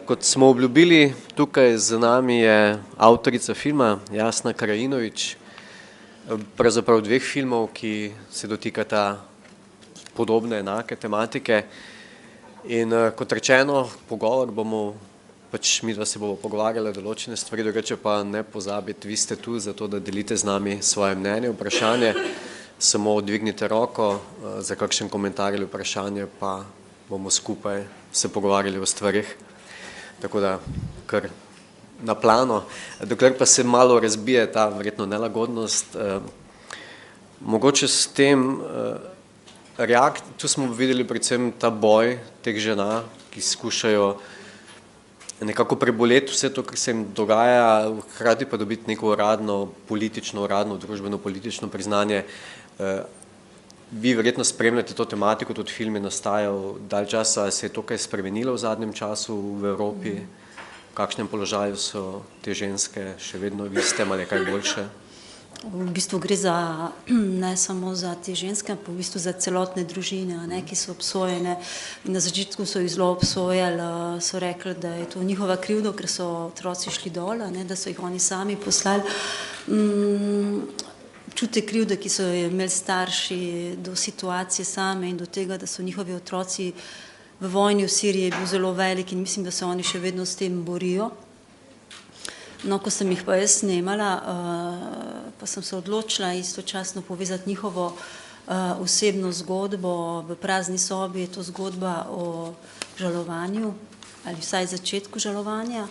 Kot smo obljubili, tukaj z nami je avtorica filma Jasna Krajinović, pravzaprav dveh filmov, ki se dotikata podobne, enake tematike. In kot rečeno, pogovor bomo, pač midva se bomo pogovarjala določene stvari, drugače pa ne pozabiti, vi ste tu zato, da delite z nami svoje mnenje, vprašanje, samo dvignite roko za kakšen komentar ali vprašanje, pa bomo skupaj se pogovarjali o stvarih. Tako da kar na plano. Dokler pa se malo razbije ta verjetno nelagodnost, mogoče s tem tu smo videli predvsem ta boj teh žena, ki skušajo nekako preboleti vse to, kar se jim dogaja, hkrati pa dobiti neko uradno, politično, uradno, družbeno-politično priznanje. Vi verjetno spremljate to tematiko, tudi film je nastajal dalj časa, se je to kaj spremenilo v zadnjem času v Evropi? V kakšnem položaju so te ženske, še vedno v istem ali kaj boljše? V bistvu gre za, ne samo za te ženske, ampak v bistvu za celotne družine, ki so obsojene. Na začetku so jih zelo obsojali, so rekli, da je to njihova krivda, ker so otroci šli dol, da so jih oni sami poslali. Čute krivde, ki so imeli starši do situacije same in do tega, da so njihovi otroci v vojni v Siriji, je bil zelo velik in mislim, da se oni še vedno s tem borijo. No, ko sem jih pa jaz snemala, pa sem se odločila istočasno povezati njihovo osebno zgodbo. V prazni sobi je to zgodba o žalovanju ali vsaj začetku žalovanja.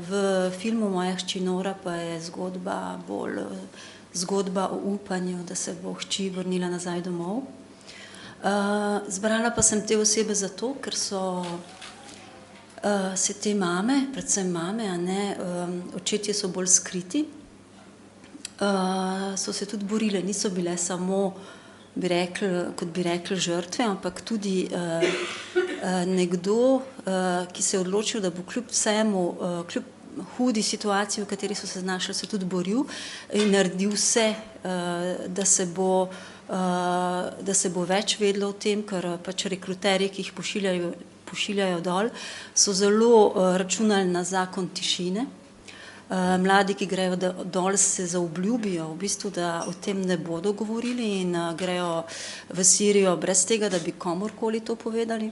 V filmu Moja hči Nora pa je zgodba bolj zgodba o upanju, da se bo hči vrnila nazaj domov. Zbrala pa sem te osebe zato, ker so se te mame, predvsem mame, očetje so bolj skriti, so se tudi borile, niso bile samo, kot bi rekli, žrtve, ampak tudi nekdo, ki se je odločil, da bo kljub vsemu, kljub hudi situaciji, v kateri so se znašli, se tudi boril in naredil vse, da se bo več vedelo o tem, ker pač rekruterji, ki jih pošiljajo dol, so zelo računali na zakon tišine. Mladi, ki grejo dol, se zaobljubijo, v bistvu, da o tem ne bodo govorili in grejo v Sirijo brez tega, da bi komorkoli to povedali.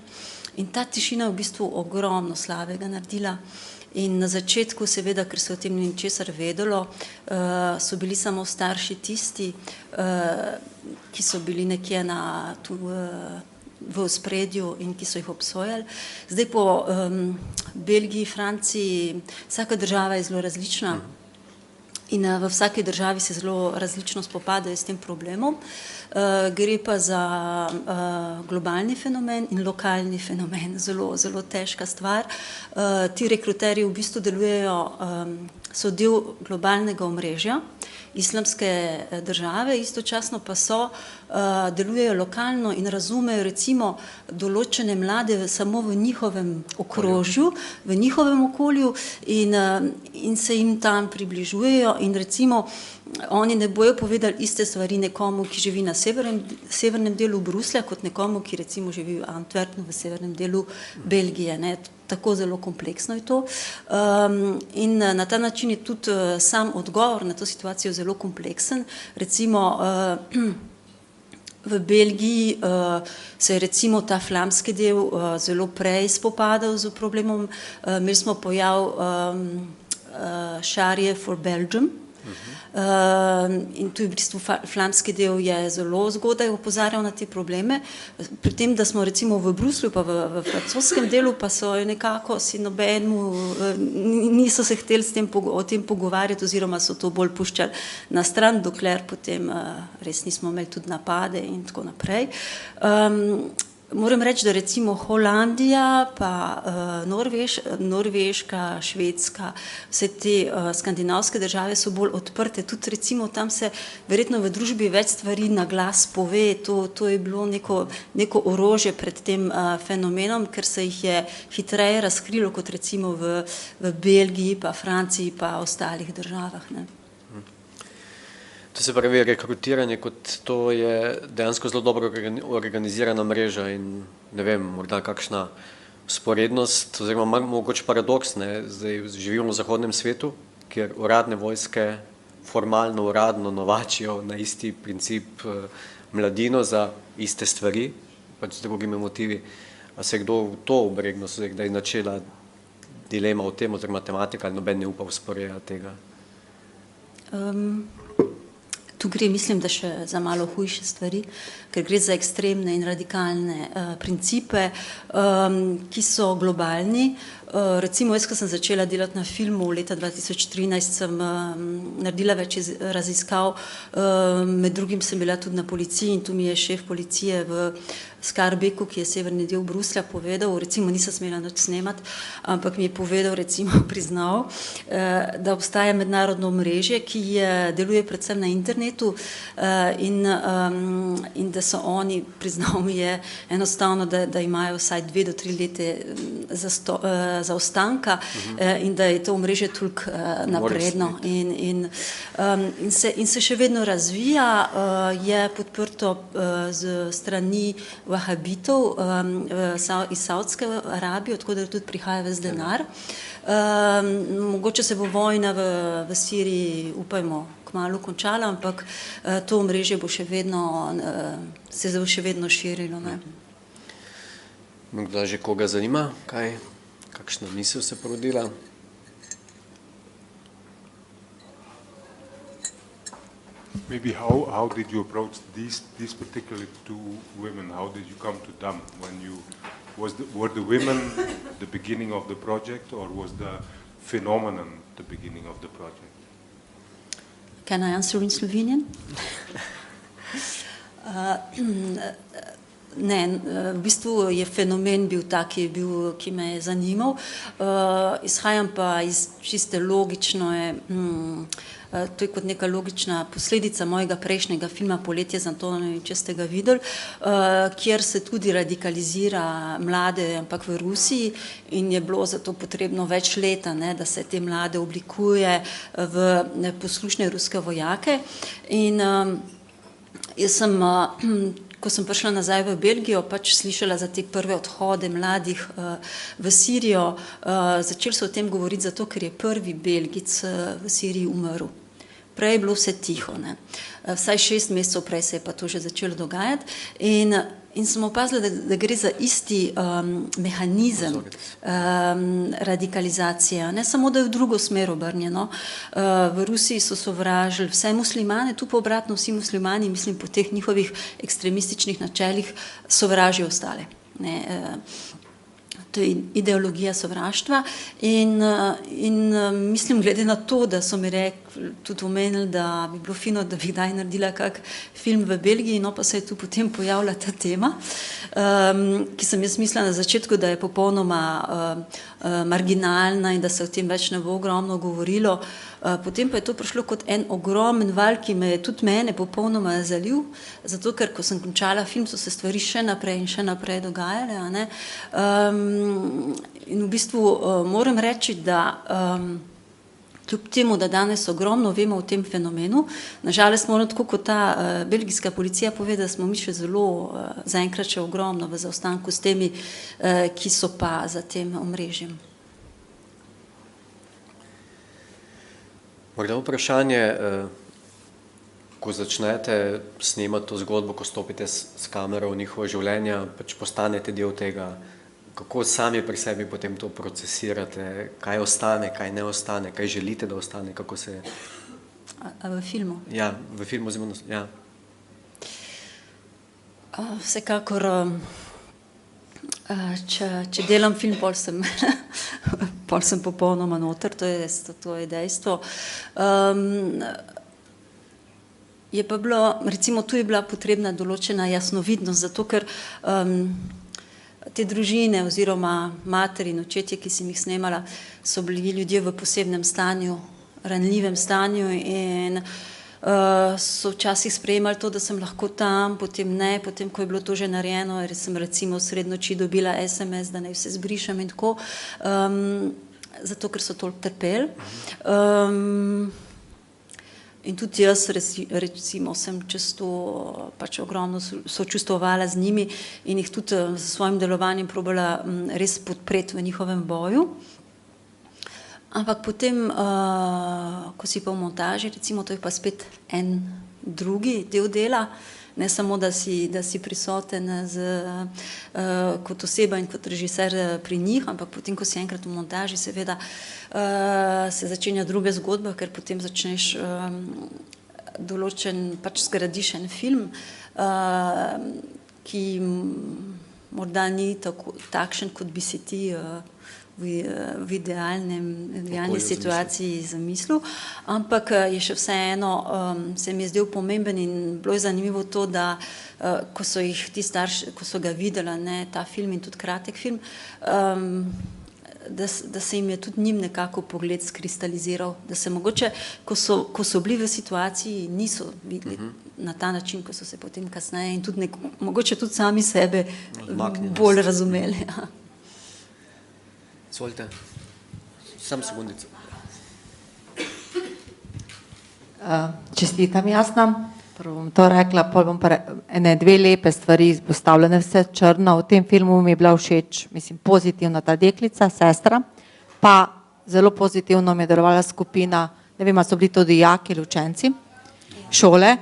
In ta tišina je v bistvu ogromno slabega naredila. In na začetku, seveda, ker se o tem ni ničesar vedelo, so bili samo starši tisti, ki so bili nekje v ospredju in ki so jih obsojali. Zdaj po Belgiji, Franciji, vsaka država je zelo različna in v vsaki državi se zelo različno spopadajo s tem problemom. Gre pa za globalni fenomen in lokalni fenomen, zelo, zelo težka stvar. Ti rekruterji v bistvu delujejo, so del globalnega omrežja islamske države, istočasno pa delujejo lokalno in razumejo recimo določene mlade samo v njihovem okrožju, v njihovem okolju in se jim tam približujejo in recimo oni ne bojo povedali iste stvari nekomu, ki živi na severnem delu Bruslja, kot nekomu, ki recimo živi v Antwerpnu, v severnem delu Belgije. Tako zelo kompleksno je to. In na ta način je tudi sam odgovor na to situacijo zelo kompleksen. Recimo v Belgiji se je recimo ta flamski del zelo prej spopadal z problemom. Imeli smo pojav Sharia for Belgium. In tu je v bistvu flamski del je zelo zgodaj opozarjal na te probleme, pri tem, da smo recimo v Bruslju pa v francoskem delu pa so nekako si niso se hteli o tem pogovarjati oziroma so to bolj puščali na stran, dokler potem res nismo imeli tudi napade in tako naprej. Moram reči, da recimo Holandija, pa Norveška, Švedska, vse te skandinavske države so bolj odprte. Tudi recimo tam se verjetno v družbi več stvari na glas pove. To je bilo neko orožje pred tem fenomenom, ker se jih je hitreje razkrilo kot recimo v Belgiji, pa Franciji, pa ostalih državah. To se pravi, rekrutiranje kot to je dejansko zelo dobro organizirana mreža in ne vem, morda kakšna sporednost oziroma mogoče paradoks, ne? Zdaj živimo v zahodnem svetu, kjer uradne vojske formalno, uradno novačijo na isti princip mladino za iste stvari, pač z drugimi motivi. A se kdo v to obregnil, da je načela dilema o tem, oziroma tematika, ali noben ne upa usporediti tega? Tu gre, mislim, da še za malo hujše stvari, ker gre za ekstremne in radikalne principe, ki so globalni. Recimo, jaz, ko sem začela delati na filmu leta 2013, sem naredila več raziskav, med drugim sem bila tudi na policiji in tu mi je šef policije v Skarbeku, ki je severni del Bruslja, povedal, recimo nisem smela nič snemati, ampak mi je povedal, recimo priznal, da obstaja mednarodno omrežje, ki deluje predvsem na internetu in da so oni, priznal mi je enostavno, da imajo vsaj 2 do 3 leta zaostanka in da je to omrežje toliko napredno in se še vedno razvija, je podprto z strani vahabitov iz Saudske Arabije, odkudar tudi prihaja ves denar. Mogoče se bo vojna v Siriji, upajmo, kmalu končala, ampak to omrežje bo še vedno, se bo še vedno širilo. Morda že koga zanima, kakšna misel se porodila? Maybe how did you approach these particular 2 women? How did you come to them? Were the women the beginning of the project, or was the phenomenon the beginning of the project? Can I answer in Slovenian? Ne, v bistvu je fenomen bil tak, ki me je zanimal. Izhajam pa iz čiste logično to je kot neka logična posledica mojega prejšnjega filma Poletje z Antonom, če ste ga videli, kjer se tudi radikalizira mlade, ampak v Rusiji, in je bilo zato potrebno več leta, da se te mlade oblikuje v poslušne ruske vojake. In jaz sem, ko sem prišla nazaj v Belgijo, pač slišala za te prve odhode mladih v Sirijo. Začeli so o tem govoriti zato, ker je prvi Belgic v Siriji umrl. Prej je bilo vse tiho. Vsaj 6 mesecev prej se je pa to že začelo dogajati. In sem opazila, da gre za isti mehanizem radikalizacije. Ne samo, da je v drugo smer obrnjeno. V Rusiji so sovražili vse muslimane, tu pa obratno vsi muslimani, mislim, po teh njihovih ekstremističnih načelih sovražijo ostale. To je ideologija sovraštva in mislim, glede na to, da so mi tudi omenili, da bi bilo fino, da bi kdaj naredila kak film v Belgiji, no pa se je tu potem pojavila ta tema, ki sem jaz mislila na začetku, da je popolnoma marginalna in da se o tem več ne bo ogromno govorilo. Potem pa je to prišlo kot en ogromen val, ki me je tudi mene popolnoma zalil, zato ker ko sem končala film, so se stvari še naprej in še naprej dogajale. In v bistvu moram reči, da kljub temu, da danes ogromno vemo o tem fenomenu, nažalost moramo tako kot ta belgijska policija pove, da smo mi še zelo zaenkrat še ogromno v zaostanku s temi, ki so pa za tem omrežjem. Morda vprašanje, ko začnete snemati to zgodbo, ko stopite s kamero v njihovo življenje, pač postanete del tega, kako sami pri sebi potem to procesirate, kaj ostane, kaj ne ostane, kaj želite, da ostane, kako se... A v filmu? Ja, v filmu oziroma, ja. Vsekakor, če delam film, pol sem popolnoma noter, to je dejstvo. Je pa bilo, recimo tu je bila potrebna določena jasnovidnost, zato ker te družine oziroma materi in očetje, ki sem jih snemala, so bili ljudje v posebnem stanju, ranljivem stanju in so včasih sprejemali to, da sem lahko tam, potem ne, potem ko je bilo to že narejeno, jer sem recimo sredi noči dobila SMS, da naj vse zbrišem in tako, zato ker so toliko trpeli. In tudi jaz recimo sem čez to pač ogromno sočustvovala z njimi in jih tudi s svojim delovanjem probala res podpreti v njihovem boju. Ampak potem, ko si pa v montaži, recimo, to je pa spet en drugi del dela, ne samo, da si prisoten kot oseba in kot režiser pri njih, ampak potem, ko si enkrat v montaži, seveda se začenja druga zgodba, ker potem začneš določen, pač zgradiš en film, ki morda ni takšen, kot bi si ti v idealni situaciji zamislil, ampak je še vseeno, se mi je zdel pomemben in bilo je zanimivo to, da ko so jih ti starši, ko so ga videla, ne, ta film in tudi kratek film, da se jim je tudi njim nekako pogled skristaliziral, da se mogoče, ko so bili v situaciji, niso videli na ta način, ko so se potem kasneje in tudi mogoče tudi sami sebe bolj razumeli. Izvolite, sam sekundico. Čestitam Jasna, prvo bom to rekla, pol bom pa ene dve lepe stvari izpostavljene, vse črno, v tem filmu mi je bila všeč, mislim, pozitivna ta deklica, sestra, pa zelo pozitivno mi je delovala skupina, ne vem, a so bili to dijaki ali učenci šole,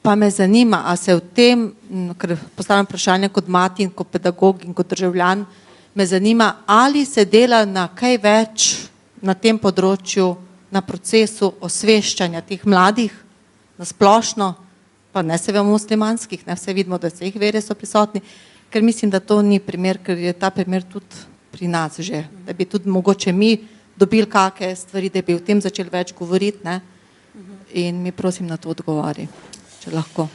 pa me zanima, a se v tem, ker postavljam vprašanje kot mati in kot pedagog in kot državljan, me zanima, ali se dela na kaj več na tem področju, na procesu osveščanja teh mladih, na splošno, pa ne se v muslimanskih, ne vse vidimo, da vseh vere so prisotni, ker mislim, da to ni primer, ker je ta primer tudi pri nas že, da bi tudi mogoče mi dobili kakšne stvari, da bi o tem začeli več govoriti, ne, in mi prosim na to odgovori, če lahko.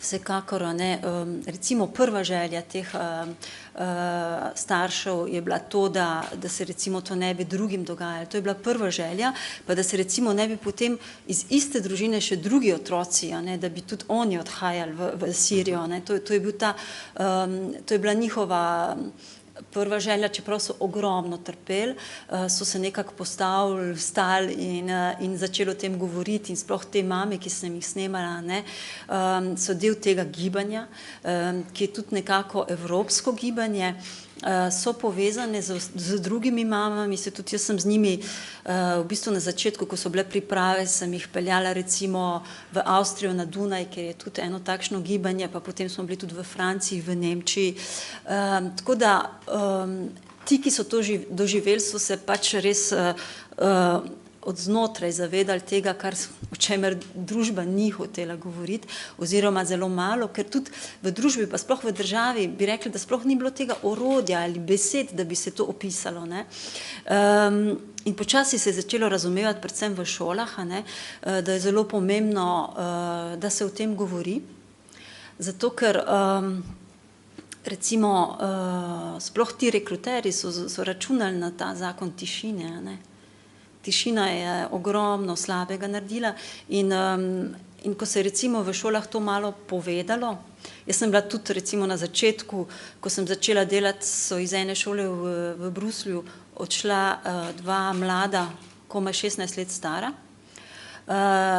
Vsekakor, ne, recimo prva želja teh staršev je bila to, da se recimo to ne bi drugim dogajalo. To je bila prva želja, pa da se recimo ne bi potem iz iste družine še drugi otroci, ne, da bi tudi oni odhajali v Sirijo, ne. To je bila njihova prva želja, čeprav so ogromno trpeli, so se nekako postavili, vstali in začeli o tem govoriti in sploh te mame, ki sem jih snemala, ne, so del tega gibanja, ki je tudi nekako evropsko gibanje, so povezane z drugimi mamami, se tudi jaz sem z njimi v bistvu na začetku, ko so bile priprave, sem jih peljala recimo v Avstrijo na Dunaj, ker je tudi eno takšno gibanje, pa potem smo bili tudi v Franciji, v Nemčiji, tako da ti, ki so to doživeli, so se pač res od znotraj zavedali tega, o čemer družba ni hotela govoriti, oziroma zelo malo, ker tudi v družbi, pa sploh v državi, bi rekli, da sploh ni bilo tega orodja ali besed, da bi se to opisalo, ne. In počasi se je začelo razumevati, predvsem v šolah, ne, da je zelo pomembno, da se o tem govori, zato ker recimo sploh ti rekruterji so računali na ta zakon tišine, ne. Tišina je ogromno slabega naredila in ko se je recimo v šolah to malo povedalo, jaz sem bila tudi recimo na začetku, ko sem začela delati, so iz ene šole v Bruslju odšla dva mlada, komaj 16 let stara,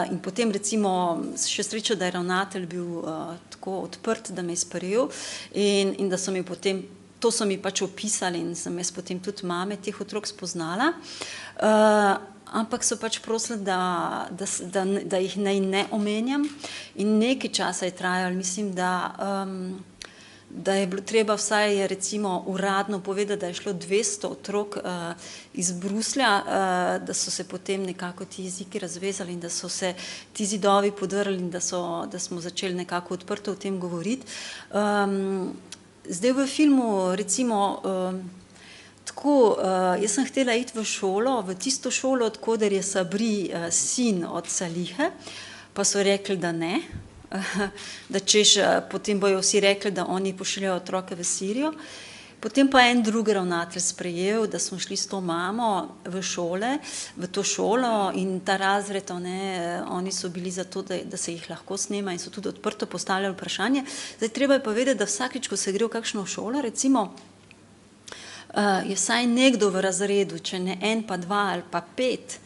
in potem recimo še sreča, da je ravnatelj bil tako odprt, da me je sprejel in da so mi potem, to so mi pač opisali in sem jaz potem tudi mame teh otrok spoznala, ampak so pač prosili, da jih ne omenjam in nekaj časa je trajalo, mislim, da je bilo treba vsaj recimo uradno povedati, da je šlo 200 otrok iz Bruslja, da so se potem nekako ti jeziki razvezali in da so se ti zidovi podrli in da smo začeli nekako odprto o tem govoriti. Zdaj v filmu recimo tako, jaz sem htela iti v šolo, v tisto šolo, odkoder je Sabri sin od Salihe, pa so rekli, da ne, da češ, potem bojo vsi rekli, da oni pošiljajo otroke v Sirijo. Potem pa en drug ravnatelj sprejel, da smo šli s to mamo v šole, v to šolo in ta razred, oni so bili za to, da se jih lahko snema in so tudi odprto postavljali vprašanje. Zdaj treba je pa vedeti, da vsakič, ko se gre v kakšno šolo, recimo, je vsaj nekdo v razredu, če ne en pa dva ali pa 5,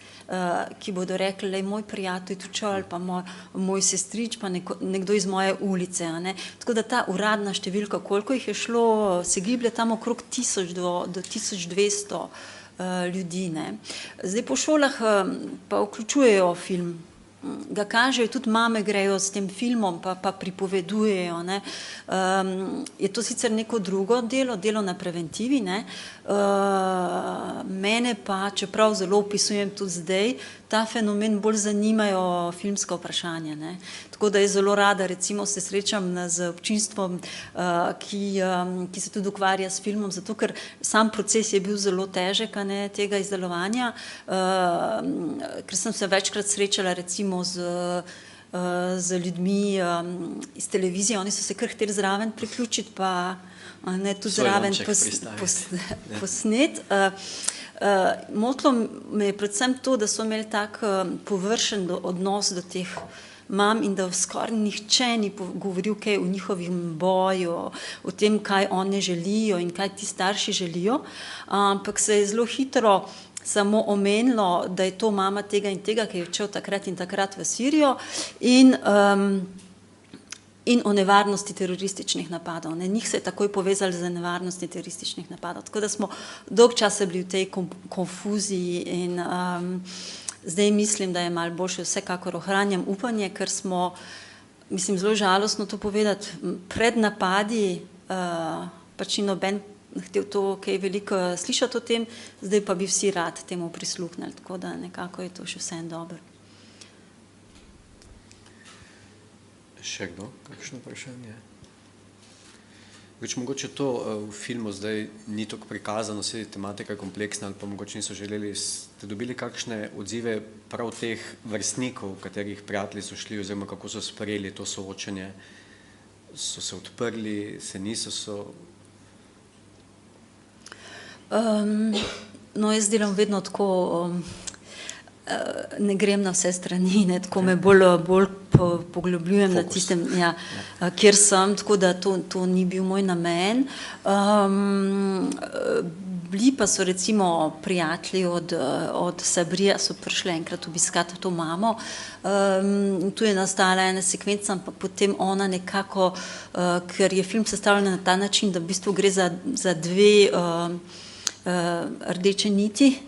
ki bodo rekli, lej, moj prijatelj je tučal, ali pa moj sestrič, pa nekdo iz moje ulice. A ne. Tako da ta uradna številka, koliko jih je šlo, se giblje tam okrog 1000 do 1200 ljudi. Ne. Zdaj po šolah pa vključujejo film, ga kažejo, tudi mame grejo s tem filmom, pa pripovedujejo. Ne. Je to sicer neko drugo delo na preventivi, ne. Mene pa, čeprav zelo opisujem tudi zdaj, ta fenomen bolj zanimajo filmska vprašanja. Ne. Tako da je zelo rada, recimo se srečam z občinstvom, ki se tudi ukvarja s filmom, zato ker sam proces je bil zelo težek, ne, tega izdelovanja, ker sem se večkrat srečala recimo z ljudmi iz televizije, oni so se kar hteli zraven priključiti, pa ne tudi zraven posnet. Motilo me je predvsem to, da so imeli tak površen odnos do teh mam in da skoraj nihče ni govoril kaj o njihovem boju, o tem, kaj oni želijo in kaj ti starši želijo, ampak se je zelo hitro samo omenilo, da je to mama tega in tega, ki je odšel takrat in takrat v Sirijo in o nevarnosti terorističnih napadov. Njih se je takoj povezali z nevarnosti terorističnih napadov. Tako da smo dolgo časa bili v tej konfuziji in zdaj mislim, da je malo boljše, vsekakor ohranjam upanje, ker smo, mislim, zelo žalostno to povedati, pred napadi pač ni noben htel to kaj veliko slišati o tem, zdaj pa bi vsi rad temu prisluhnili, tako da nekako je to še vseeno dobro. Še kdo? Kakšno vprašanje? Mogoče to v filmu zdaj ni tako prikazano, vse tematika je kompleksna, ali pa mogoče niso želeli, ste dobili kakšne odzive prav teh vrstnikov, katerih prijatelji so šli, oziroma kako so sprejeli to soočenje, so se odprli, se niso? No, jaz delam vedno tako, ne grem na vse strani, ne, tako me bolj poglobljujem na tistem, ja, kjer sem, tako da to ni bil moj namen. Bili pa so recimo prijatelji od Sabrija, so prišli enkrat obiskati to mamo, tu je nastala ena sekvenca, ampak potem ona nekako, ker je film sestavljen na ta način, da v bistvu gre za dve rdeče niti.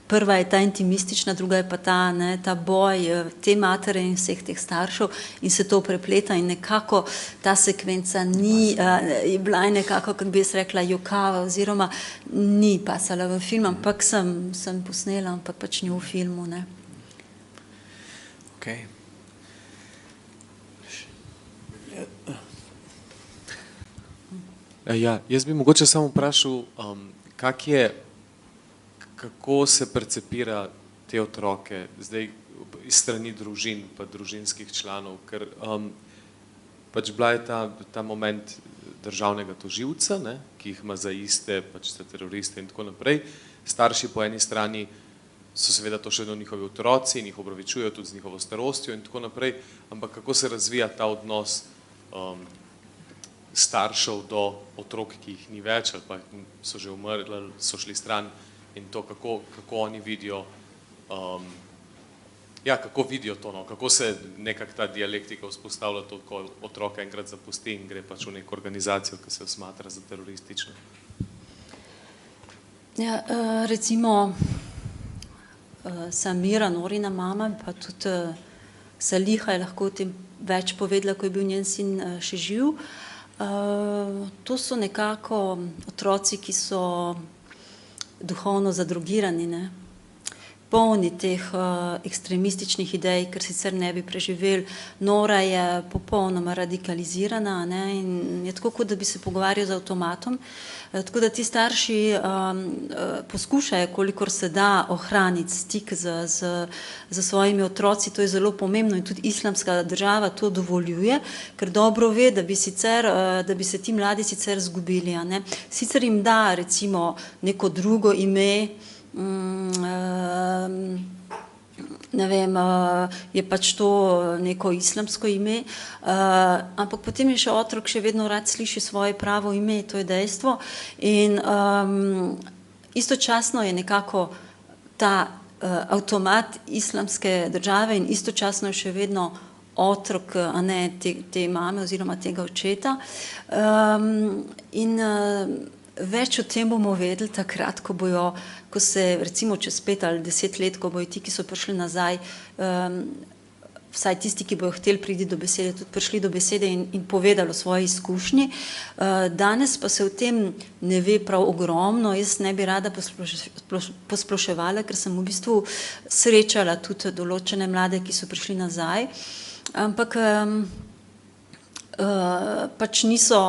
Prva je ta intimistična, druga je pa ta boj te matere in vseh teh staršev in se to prepleta in nekako ta sekvenca je bila nekako, kako bi jaz rekla, jokava oziroma ni pasala v film, ampak sem posnela, ampak pač ni v filmu. Ne. Okay. Ja, jaz bi mogoče samo vprašal, kako se percepira te otroke zdaj iz strani družin pa družinskih članov, ker pač bila je ta moment državnega tožilca, ne, ki jih ima za iste, pač za teroriste in tako naprej. Starši po eni strani so seveda to še vedno njihovi otroci in jih opravičujejo tudi z njihovo starostjo in tako naprej, ampak kako se razvija ta odnos staršev do otrok, ki jih ni več ali pa so že umrli ali so šli stran, in to, kako oni vidijo, kako vidijo to, no, kako se nekako ta dialektika vzpostavlja to, ko otroka enkrat zapusti in gre pač v neko organizacijo, ki se jo smatra za teroristično. Ja, recimo Samira, Norina mama, pa tudi Saliha je lahko o tem več povedala, ko je bil njen sin še živ. To so nekako otroci, ki so duhovno zadrogirani, ne? Polni teh ekstremističnih idej, ker sicer ne bi preživeli. Nora je popolnoma radikalizirana, ne? In je tako, kot da bi se pogovarjal z avtomatom. Tako da ti starši poskušajo, kolikor se da, ohraniti stik z svojimi otroci. To je zelo pomembno in tudi islamska država to dovoljuje, ker dobro ve, da bi se ti mladi sicer izgubili. Ne? Sicer jim da recimo neko drugo ime, ne vem, je pač to neko islamsko ime, ampak potem je še otrok še vedno rad sliši svoje pravo ime, to je dejstvo. In istočasno je nekako ta avtomat islamske države in istočasno še vedno otrok, a ne te mame oziroma tega očeta. Več o tem bomo vedeli takrat, ko se recimo čez 5 ali 10 let, ko bojo ti, ki so prišli nazaj, vsaj tisti, ki bojo hteli priti do besede, tudi prišli do besede in povedali o svoji izkušnji. Danes pa se o tem ne ve prav ogromno. Jaz ne bi rada posploševala, ker sem v bistvu srečala tudi določene mlade, ki so prišli nazaj, ampak pač niso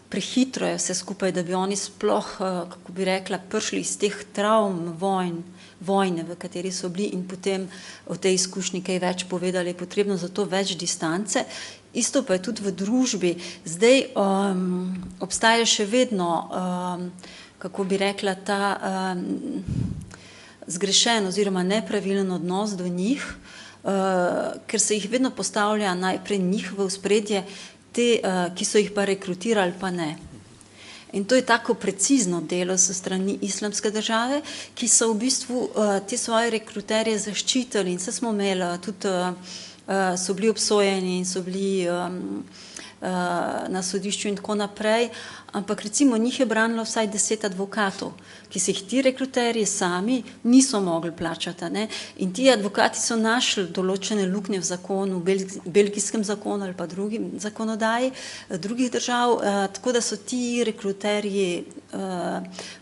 prehitro je vse skupaj, da bi oni sploh, kako bi rekla, prišli iz teh travm vojne, v kateri so bili in potem o tej izkušnji kaj več povedali, je potrebno za to več distance. Isto pa je tudi v družbi. Zdaj obstaja še vedno, kako bi rekla, ta zgrešen oziroma nepravilen odnos do njih, ker se jih vedno postavlja najprej njih v ospredje, te, ki so jih pa rekrutirali, pa ne. In to je tako precizno delo so strani islamske države, ki so v bistvu te svoje rekruterje zaščitili in se smo imeli, tudi so bili obsojeni in so bili na sodišču in tako naprej, ampak recimo njih je branilo vsaj 10 advokatov, ki se jih ti rekruterji sami niso mogli plačati, ne? In ti advokati so našli določene luknje v zakonu, belgijskem zakonu ali pa drugim zakonodaji drugih držav, tako da so ti rekruterji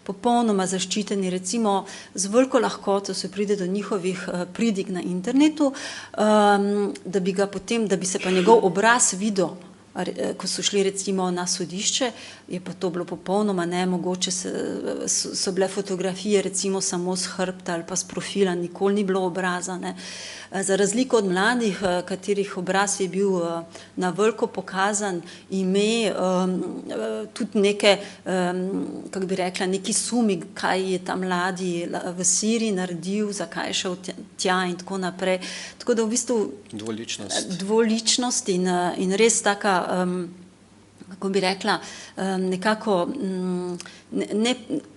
popolnoma zaščiteni, recimo z veliko lahkoto se pride do njihovih pridig na internetu, da bi ga potem, da bi se pa njegov obraz videl, ko so šli recimo na sodišče, je pa to bilo popolnoma nemogoče, so bile fotografije recimo samo z hrbta ali pa z profila, nikoli ni bilo obraza, ne. Za razliko od mladih, katerih obraz je bil na veliko pokazan, ime, tudi neke, kako bi rekla, neki sumi, kaj je ta mladi v Siriji naredil, zakaj je šel tja in tako naprej. Tako da v bistvu dvoličnost in res taka, kako bi rekla, nekako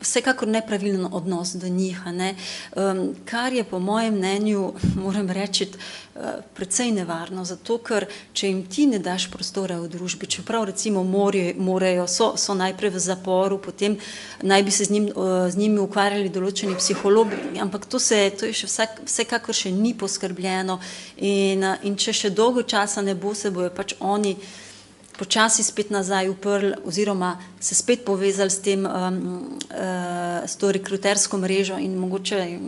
vsekakor nepravilen odnos do njih, ne. Kar je po mojem mnenju, moram reči, precej nevarno, zato ker če jim ti ne daš prostora v družbi, čeprav recimo morajo, so najprej v zaporu, potem naj bi se z njimi ukvarjali določeni psihologi, ampak to je še vsekakor še ni poskrbljeno in če še dolgo časa ne bo, se bojo pač oni počasi spet nazaj uprli oziroma se spet povezali s to rekrutersko mrežo in mogoče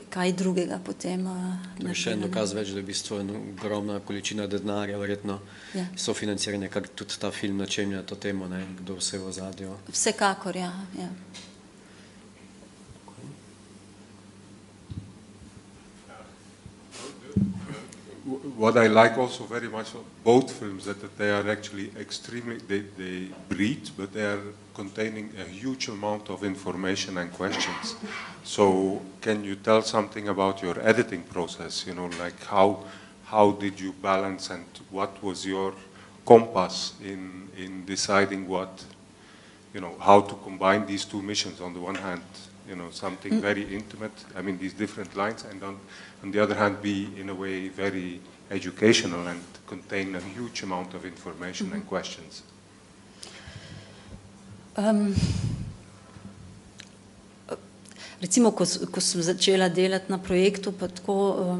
kaj drugega potem. To je še en dokaz več, da je v bistvu ogromna količina denarja, verjetno sofinanciranje, kar tudi ta film načenja to temo, ne, kdo vse v ozadju. Vsekakor, ja. What I like also very much of both films that they are actually extremely, they breathe, but they are containing a huge amount of information and questions. So can you tell something about your editing process, you know, like how did you balance and what was your compass in deciding what, you know, how to combine these two missions? On the one hand, you know, something very intimate, I mean, these different lines, and on the other hand, be in a way very educational and contain a huge amount of information and questions. Recimo, ko sem začela delati na projektu, pa tako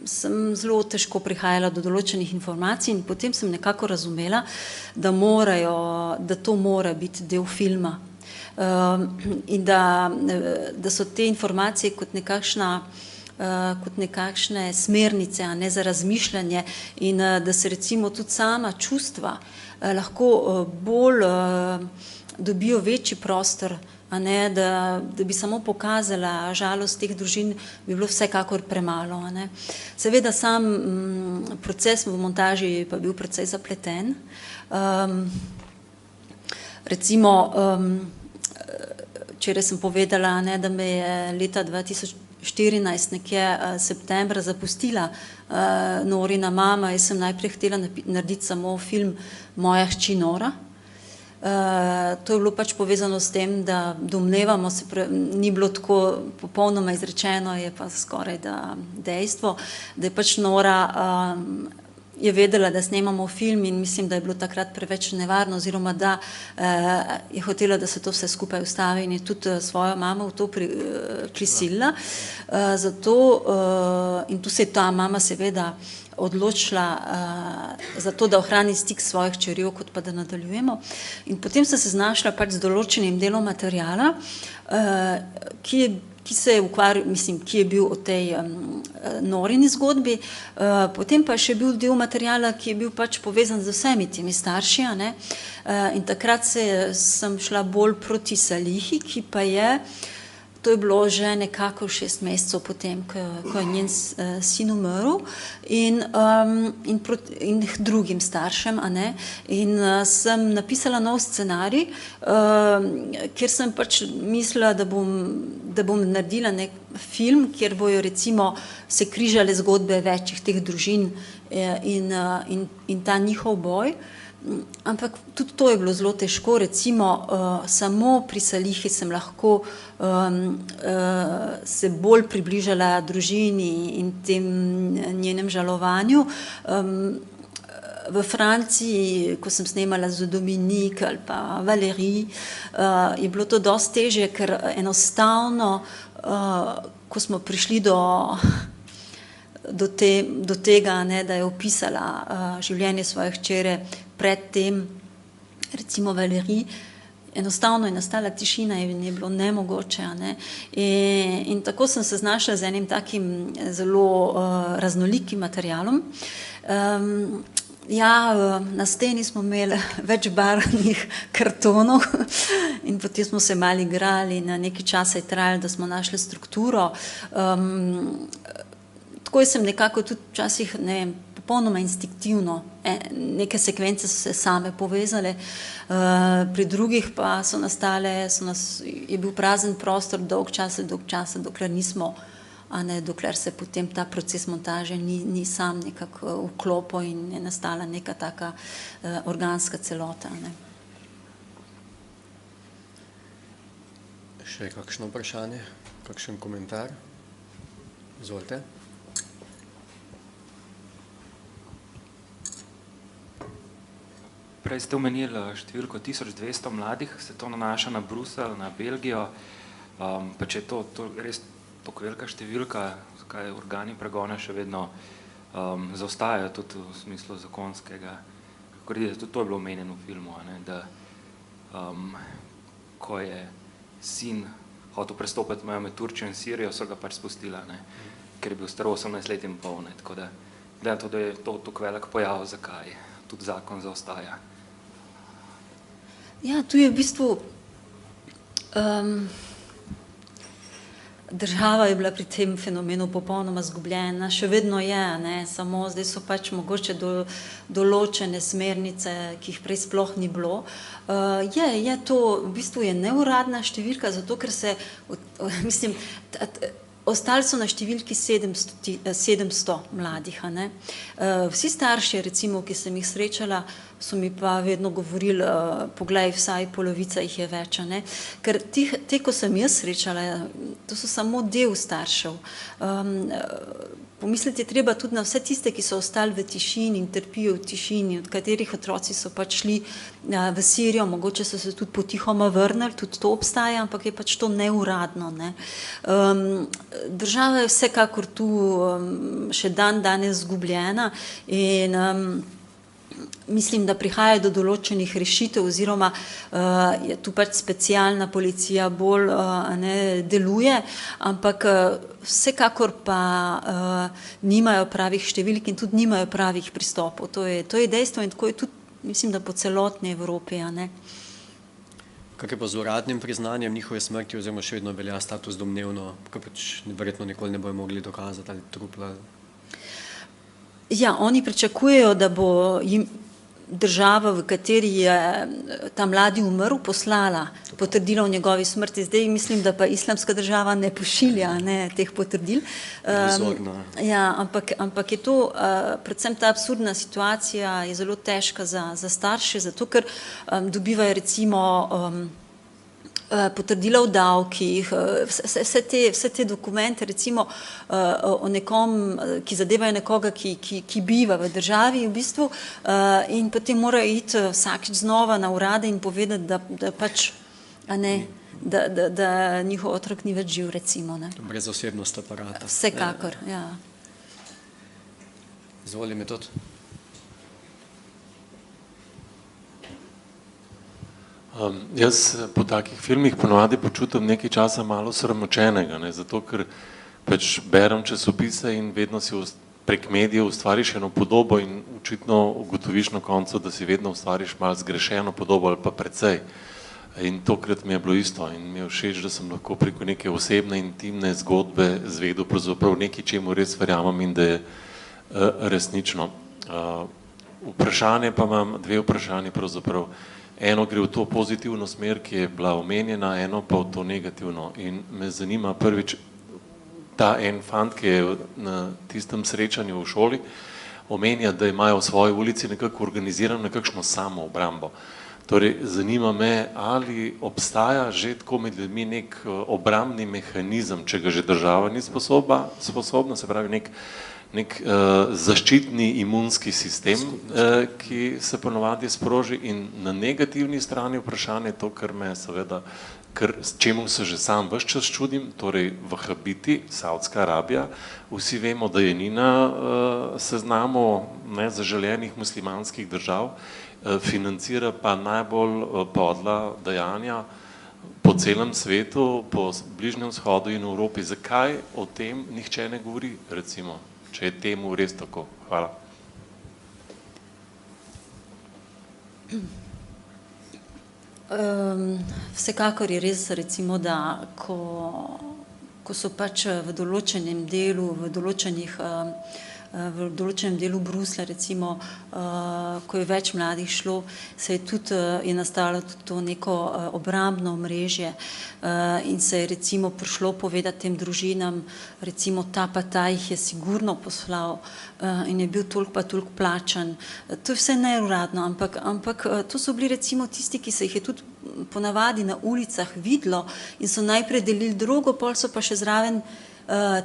sem zelo težko prihajala do določenih informacij in potem sem nekako razumela, da to mora biti del filma. In da so te informacije kot nekakšne smernice, a ne, za razmišljanje in da se recimo tudi sama čustva lahko bolj dobijo večji prostor, a ne, da bi samo pokazala žalost teh družin, bi bilo vsekakor premalo, a ne. Seveda sam proces v montaži pa bil precej zapleten. Recimo, včeraj sem povedala, ne, da me je leta 2014 nekje septembra zapustila Norina mama. Jaz sem najprej htela narediti samo film Moja hči Nora. To je bilo pač povezano s tem, da domnevamo, ni bilo tako popolnoma izrečeno, je pa skoraj da dejstvo, da je pač Nora je vedela, da snemamo film in mislim, da je bilo takrat preveč nevarno oziroma da je hotela, da se to vse skupaj ustavi in je tudi svojo mamo v to prisilila. Zato, in tu se je ta mama seveda odločila za to, da ohrani stik svojih hčerjev, kot pa da nadaljujemo. In potem sem se znašla pač z določenim delom materiala, ki se je ukvarjal, mislim, ki je bil o tej Norini zgodbi, potem pa je še bil del materijala, ki je bil pač povezan z vsemi temi starši, ne? In takrat sem šla bolj proti Salihi, ki pa je, to je bilo že nekako 6 mesecev potem, ko je njen sin umrl in drugim staršem, a ne, in sem napisala nov scenarij, kjer sem pač mislila, da bom naredila nek film, kjer bojo recimo se križale zgodbe večjih teh družin in ta njihov boj. Ampak tudi to je bilo zelo težko, recimo samo pri Salihi sem lahko se bolj približala družini in tem njenem žalovanju. V Franciji, ko sem snemala z Dominique ali pa Valérie, je bilo to dosti težje, ker enostavno, ko smo prišli do tega, ne, da je opisala življenje svoje hčere predtem, recimo Valérie, enostavno je nastala tišina in je bilo nemogoče. Ne. In tako sem se znašla z enim takim zelo raznolikim materialom. Na steni smo imeli večbarvnih kartonov in potem smo se malo igrali, na nekaj časa je trajalo, da smo našli strukturo. Tako sem nekako tudi včasih, ne vem, popolnoma instinktivno, neke sekvence so se same povezale, pri drugih pa je bil prazen prostor dolg časa, dokler nismo, dokler se potem ta proces montaže ni sam nekako vklopil in je nastala neka taka organska celota. Ne. Še kakšno vprašanje, kakšen komentar? Izvolite. Prej ste omenili številko 1200 mladih, se to nanaša na Bruselj, na Belgijo, pa če je to res tako velika številka, zakaj organi pregona še vedno zaostajajo tudi v smislu zakonskega, kako reči, tudi to je bilo omenjeno v filmu, da ko je sin hotel prestopiti mejo med Turčijo in Sirijo, so ga pač spustila, ker je bil star 18 let in pol, tako da gledam to, da je to tako velik pojav, zakaj tudi zakon zaostaja. Ja, tu je v bistvu država je bila pri tem fenomenu popolnoma zgubljena, še vedno je, ne, samo zdaj so pač mogoče določene smernice, ki jih prej sploh ni bilo. Je to, v bistvu je neuradna številka, zato ker se, mislim, ostali so na številki 700 mladih. Ne. Vsi starši, recimo, ki sem jih srečala, so mi pa vedno govorili, poglej, vsaj polovica jih je več. Ne. Ker te, ko sem jaz srečala, to so samo del staršev. Pomisliti je treba tudi na vse tiste, ki so ostali v tišini in trpijo v tišini, od katerih otroci so pač šli v Sirijo, mogoče so se tudi potihoma vrnili, tudi to obstaja, ampak je pač to neuradno. Ne. Država je vsekakor tu še danes zgubljena in mislim, da prihaja do določenih rešitev oziroma je tu pač specialna policija bolj deluje, ampak vsekakor pa nimajo pravih številk in tudi nimajo pravih pristopov. To je dejstvo in tako je tudi, mislim, da po celotni Evropi. Ne. Kak je pa z uradnim priznanjem njihove smrti oziroma še vedno velja status domnevno, kaj pač verjetno nikoli ne bojo mogli dokazati ali trupla? Ja, oni pričakujejo, da bo jim država, v kateri je ta mladi umrl, poslala potrdilo o njegovi smrti. Zdaj mislim, da pa Islamska država ne pošilja teh potrdil. Ja, ampak je to, predvsem ta absurdna situacija je zelo težka za starše, zato ker dobivajo recimo potrdila o davkih, vse te dokumente, recimo o nekom, ki zadevajo nekoga, ki biva v državi v bistvu, in potem morajo iti vsakič znova na urade in povedati, da pač, da njihov otrok ni več živ, recimo. Brez osebnost aparata. Vsekakor, ja. Izvoli, Metod. Jaz po takih filmih ponovadi počutim nekaj časa malo sramočenega, zato ker pač berem časopise in vedno si prek medijev ustvariš eno podobo in očitno ugotoviš na koncu, da si vedno ustvariš malo zgrešeno podobo ali pa precej. In tokrat mi je bilo isto in mi je všeč, da sem lahko preko neke osebne, intimne zgodbe zvedel pravzaprav nekaj, čemu res verjamem in da je resnično. Vprašanje pa imam, dve vprašanje pravzaprav. Eno gre v to pozitivno smer, ki je bila omenjena, eno pa v to negativno. In me zanima prvič, ta en fant, ki je na tistem srečanju v šoli, omenja, da imajo v svoji ulici nekako organizirano nekakšno samoobrambo. Torej, zanima me, ali obstaja že tako med ljudmi nek obrambni mehanizem, če ga že država ni sposobna, se pravi nek zaščitni imunski sistem, ki se ponovadi sproži, in na negativni strani vprašanje to, kar me seveda, s čemu se že sam ves čas čudim, torej Vahabiti, Saudska Arabija, vsi vemo, da je ni na seznamu zaželenih muslimanskih držav, financira pa najbolj podla dejanja po celem svetu, po Bližnjem vzhodu in Evropi. Zakaj o tem nihče ne govori, recimo? Če je temu res tako. Hvala. Vsekakor je res, recimo, da ko so pač v določenem delu, v določenem delu Bruslja, recimo, ko je več mladih šlo, se je tudi je nastalo tudi to neko obrambno omrežje in se je recimo prišlo povedati tem družinam, recimo ta pa ta jih je sigurno poslal in je bil toliko pa toliko plačan. To je vse neuradno, ampak to so bili recimo tisti, ki se jih je tudi ponavadi na ulicah videlo in so najprej delili drogo, pol so pa še zraven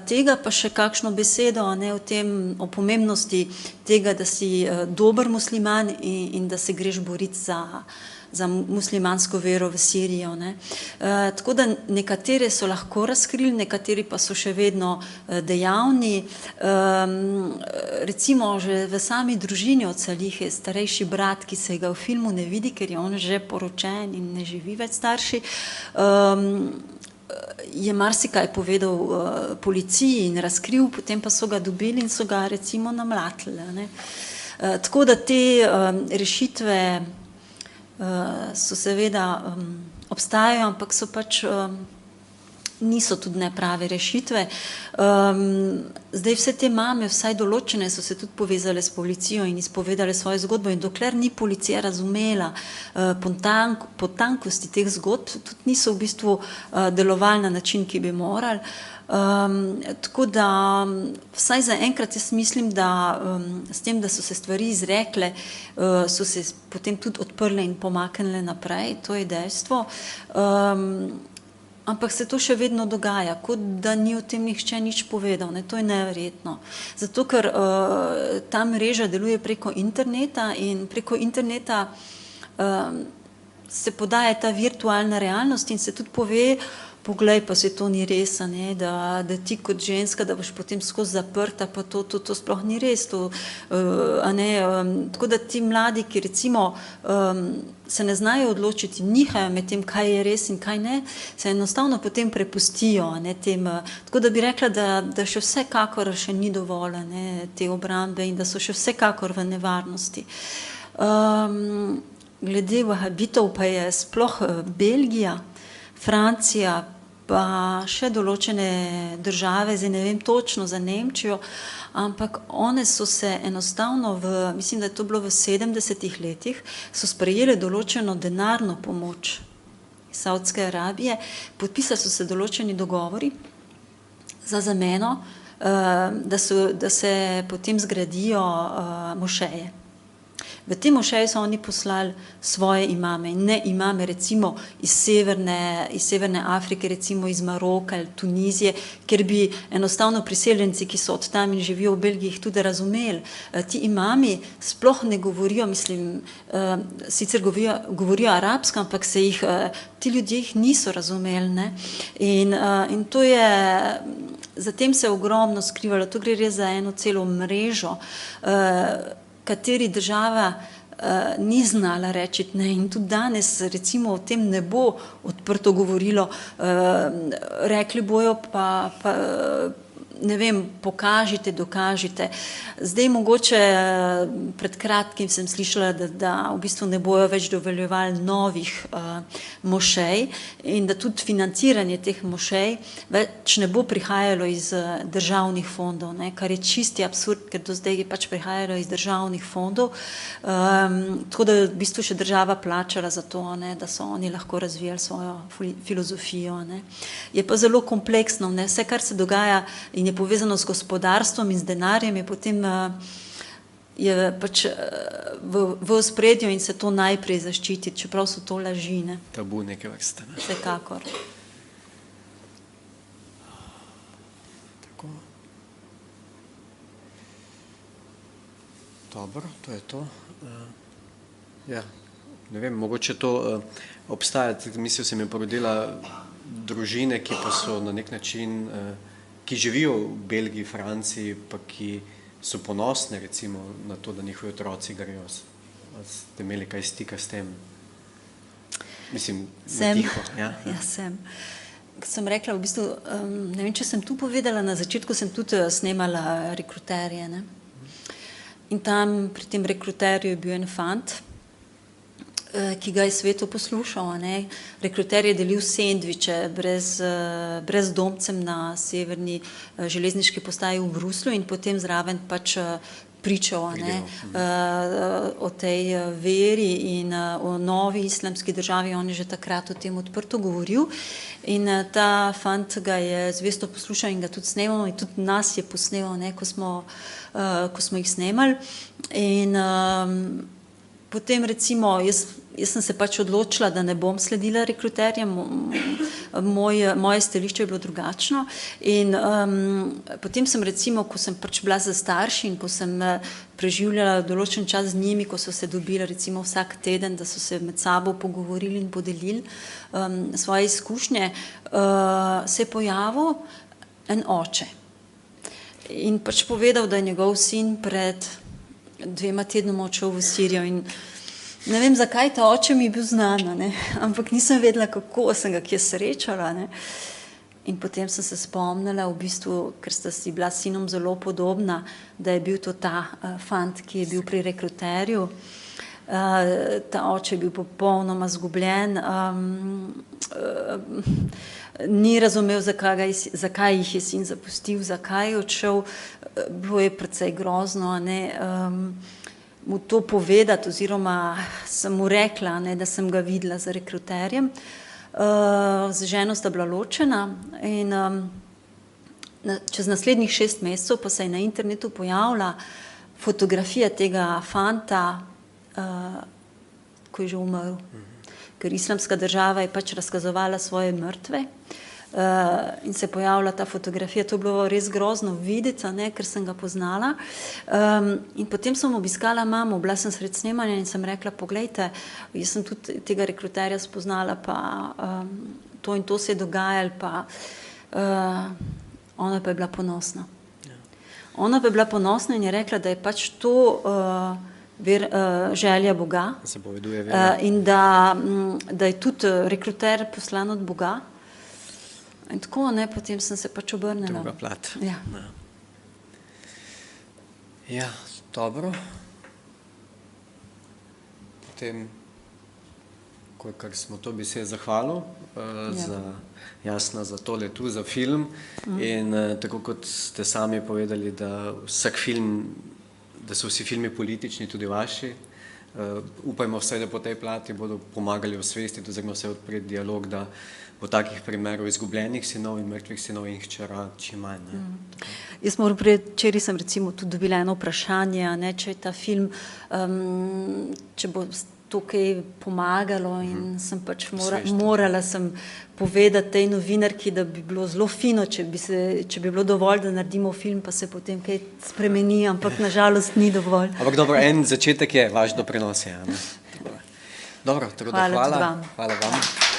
tega pa še kakšno besedo o pomembnosti tega, da si dober musliman in da se greš boriti za muslimansko vero v Sirijo. Tako da nekatere so lahko razkrili, nekateri pa so še vedno dejavni. Recimo že v sami družini od Salihe, starejši brat, ki se ga v filmu ne vidi, ker je on že poročen in ne živi več starši, je marsikaj povedal policiji in razkril, potem pa so ga dobili in so ga recimo namlatili. Tako da te rešitve so seveda obstajajo, ampak so pač niso tudi neprave rešitve. Zdaj vse te mame, vsaj določene, so se tudi povezale s policijo in izpovedale svojo zgodbo in dokler ni policija razumela potankosti teh zgodb, tudi niso v bistvu delovali na način, ki bi morali. Tako da vsaj za enkrat jaz mislim, da s tem, da so se stvari izrekle, so se potem tudi odprle in pomaknile naprej, to je dejstvo. Ampak se to še vedno dogaja, kot da ni o tem nihče nič povedal. To je neverjetno. Zato, ker ta mreža deluje preko interneta in preko interneta se podaja ta virtualna realnost in se tudi pove, poglej, pa se to ni res, da ti kot ženska, da boš potem skozi zaprta, pa to sploh ni res. Tako da ti mladi, ki recimo se ne znajo odločiti, nihajo med tem, kaj je res in kaj ne, se enostavno potem prepustijo tem. Tako da bi rekla, da še vsekakor še ni dovolj te obrambe in da so še vsekakor v nevarnosti. Glede Vahabitov pa je sploh Belgija, Francija, pa še določene države, zdaj ne vem točno za Nemčijo, ampak one so se enostavno mislim, da je to bilo v 70-ih letih, so sprejeli določeno denarno pomoč iz Saudske Arabije, podpisali so se določeni dogovori za zameno, da se potem zgradijo mošeje. V te mošeje so oni poslali svoje imame, in ne imame recimo iz Severne Afrike, recimo iz Maroka ali Tunizije, ker bi enostavno priseljenci, ki so od tam in živijo v Belgiji, jih tudi razumeli. Ti imami sploh ne govorijo, mislim, sicer govorijo arabsko, ampak se jih, ti ljudje jih niso razumeli, ne? In to je, zatem se je ogromno skrivalo, to gre res za eno celo mrežo, kateri država ni znala reči ne, in tudi danes recimo o tem ne bo odprto govorilo, rekli bojo pa ne vem, pokažite, dokažite. Zdaj mogoče pred kratkim sem slišala, da v bistvu ne bojo več dovoljevali novih mošej in da tudi financiranje teh mošej več ne bo prihajalo iz državnih fondov, ne, kar je čisti absurd, ker do zdaj je pač prihajalo iz državnih fondov, tako da v bistvu še država plačala za to, ne, da so oni lahko razvijali svojo filozofijo, ne. Je pa zelo kompleksno, ne, vse, kar se dogaja in je povezano z gospodarstvom in z denarjem, je potem je pač v ospredju in se to najprej zaščiti, čeprav so to laži, ne. Tabu neke vrste, ne. Vsekakor. Tako. Dobro, to je to. Ja, ne vem, mogoče to obstaja, mislil sem je porodila družine, ki pa so na nek način ki živijo v Belgiji, Franciji, pa ki so ponosne recimo na to, da njihovi otroci grejo. Ste imeli kaj stika s tem? Mislim, na tiho. Ja, sem. Sem rekla, v bistvu, ne vem, če sem tu povedala, na začetku sem tudi snemala rekruterje, ne. In tam pri tem rekruterju je bil en fant, ki ga je svetu poslušal, ne. Rekruter je delil sendviče brezdomcem na severni železniški postaji v Bruslju in potem zraven pač pričal, ne, o tej veri in o novi islamski državi. On je že takrat o tem odprto govoril in ta fant ga je zvesto poslušal in ga tudi snemamo in tudi nas je posnemal, ne, ko smo jih snemali. In potem recimo, jaz sem se pač odločila, da ne bom sledila rekruterjem, moje stališče je bilo drugačno in potem sem recimo, ko sem pač bila za starši in ko sem preživljala določen čas z njimi, ko so se dobili recimo vsak teden, da so se med sabo pogovorili in podelili svoje izkušnje, se je pojavil en oče in pač povedal, da je njegov sin pred 2 tednoma odšel v Sirijo in ne vem, zakaj ta oče mi je bil znan, ne, ampak nisem vedela, kako sem ga kje srečala, ne. In potem sem se spomnila v bistvu, ker sta si bila s sinom zelo podobna, da je bil to ta fant, ki je bil pri rekruterju. Ta oče je bil popolnoma zgubljen, ni razumel, zakaj jih je sin zapustil, zakaj je odšel, bilo je precej grozno, ne, mu to povedati, oziroma sem mu rekla, ne, da sem ga videla z rekruterjem. Z ženo sta bila ločena in čez naslednjih 6 mesecev pa se je na internetu pojavila fotografija tega fanta, ko je že umrl. Ker islamska država je pač razkazovala svoje mrtve in se je pojavila ta fotografija. To je bilo res grozno videti, ne, ker sem ga poznala. In potem sem obiskala mamo, bila sem sred snemanja in sem rekla, poglejte, jaz sem tudi tega rekruterja spoznala, pa to in to se je dogajalo, pa ona pa je bila ponosna. Ona pa je bila ponosna in je rekla, da je pač to želja Boga in da je tudi rekruter poslan od Boga. In tako, ne, potem sem se pač obrnila. Druga plat. Ja. Ja, dobro. Potem ker smo to bi se zahvalil za Jasna, za tole tu, za film. In tako kot ste sami povedali, da vsak film, da so vsi filmi politični, tudi vaši. Upajmo vsaj, da po tej plati bodo pomagali osvestiti oziroma vse odpreti dialog, da bo takih primerov izgubljenih sinov in mrtvih sinov in hčera čim manj. Jaz moram reči, včeraj sem recimo tudi dobila eno vprašanje, ne, če je ta film, če bo tukaj pomagalo in sem pač morala sem povedati tej novinarki, da bi bilo zelo fino, če bi bilo dovolj, da naredimo film, pa se potem kaj spremeni, ampak nažalost ni dovolj. Ampak dobro, en začetek je, vaš doprinos je. Dobro, tako da hvala vam.